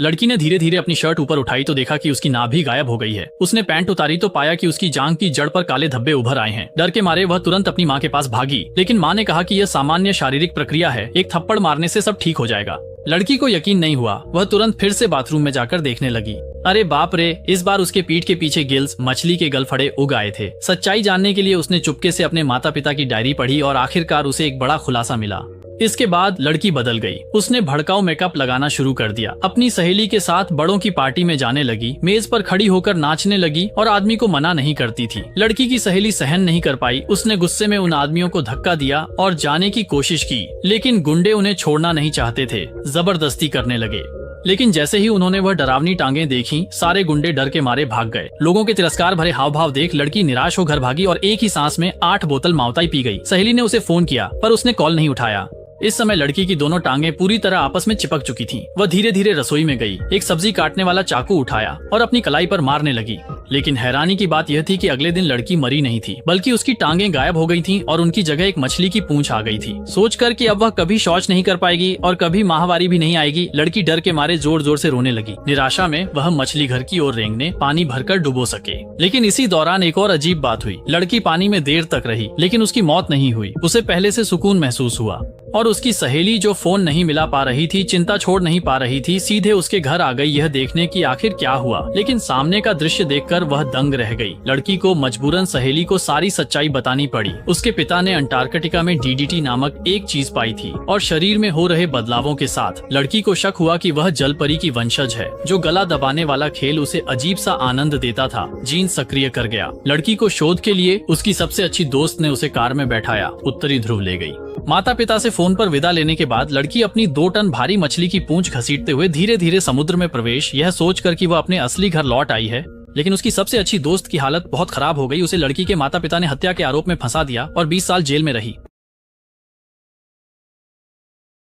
लड़की ने धीरे धीरे अपनी शर्ट ऊपर उठाई तो देखा कि उसकी नाभि गायब हो गई है। उसने पैंट उतारी तो पाया कि उसकी जांघ की जड़ पर काले धब्बे उभर आए हैं। डर के मारे वह तुरंत अपनी माँ के पास भागी, लेकिन माँ ने कहा कि यह सामान्य शारीरिक प्रक्रिया है, एक थप्पड़ मारने से सब ठीक हो जाएगा। लड़की को यकीन नहीं हुआ। वह तुरंत फिर से बाथरूम में जाकर देखने लगी। अरे बाप रे, इस बार उसके पीठ के पीछे गिल्स मछली के गलफड़े उग आए थे। सच्चाई जानने के लिए उसने चुपके से अपने माता पिता की डायरी पढ़ी और आखिरकार उसे एक बड़ा खुलासा मिला। इसके बाद लड़की बदल गई। उसने भड़काऊ मेकअप लगाना शुरू कर दिया, अपनी सहेली के साथ बड़ों की पार्टी में जाने लगी, मेज पर खड़ी होकर नाचने लगी और आदमी को मना नहीं करती थी। लड़की की सहेली सहन नहीं कर पाई। उसने गुस्से में उन आदमियों को धक्का दिया और जाने की कोशिश की, लेकिन गुंडे उन्हें छोड़ना नहीं चाहते थे, जबरदस्ती करने लगे। लेकिन जैसे ही उन्होंने वह डरावनी टांगे देखी, सारे गुंडे डर के मारे भाग गए। लोगों के तिरस्कार भरे हाव भाव देख लड़की निराश हो घर भागी और एक ही सांस में 8 बोतल माउताई पी गई। सहेली ने उसे फोन किया पर उसने कॉल नहीं उठाया। इस समय लड़की की दोनों टांगे पूरी तरह आपस में चिपक चुकी थीं। वह धीरे धीरे रसोई में गई, एक सब्जी काटने वाला चाकू उठाया और अपनी कलाई पर मारने लगी। लेकिन हैरानी की बात यह थी कि अगले दिन लड़की मरी नहीं थी, बल्कि उसकी टांगे गायब हो गई थीं और उनकी जगह एक मछली की पूंछ आ गई थी। सोचकर कि अब वह कभी शौच नहीं कर पाएगी और कभी माहवारी भी नहीं आएगी, लड़की डर के मारे जोर जोर से रोने लगी। निराशा में वह मछली घर की ओर रेंगने पानी भरकर डुबो सके। लेकिन इसी दौरान एक और अजीब बात हुई। लड़की पानी में देर तक रही, लेकिन उसकी मौत नहीं हुई। उसे पहले से सुकून महसूस हुआ और उसकी सहेली जो फोन नहीं मिला पा रही थी, चिंता छोड़ नहीं पा रही थी, सीधे उसके घर आ गई यह देखने की आखिर क्या हुआ। लेकिन सामने का दृश्य देखकर वह दंग रह गई। लड़की को मजबूरन सहेली को सारी सच्चाई बतानी पड़ी। उसके पिता ने अंटार्कटिका में डीडीटी नामक एक चीज पाई थी और शरीर में हो रहे बदलावों के साथ लड़की को शक हुआ कि वह जलपरी की वंशज है। जो गला दबाने वाला खेल उसे अजीब सा आनंद देता था, जीन सक्रिय कर गया। लड़की को शोध के लिए उसकी सबसे अच्छी दोस्त ने उसे कार में बैठाया, उत्तरी ध्रुव ले गई। माता पिता से फोन पर विदा लेने के बाद लड़की अपनी 2 टन भारी मछली की पूंछ घसीटते हुए धीरे धीरे समुद्र में प्रवेश, यह सोचकर कि वह अपने असली घर लौट आई है। लेकिन उसकी सबसे अच्छी दोस्त की हालत बहुत खराब हो गई। उसे लड़की के माता पिता ने हत्या के आरोप में फंसा दिया और 20 साल जेल में रही।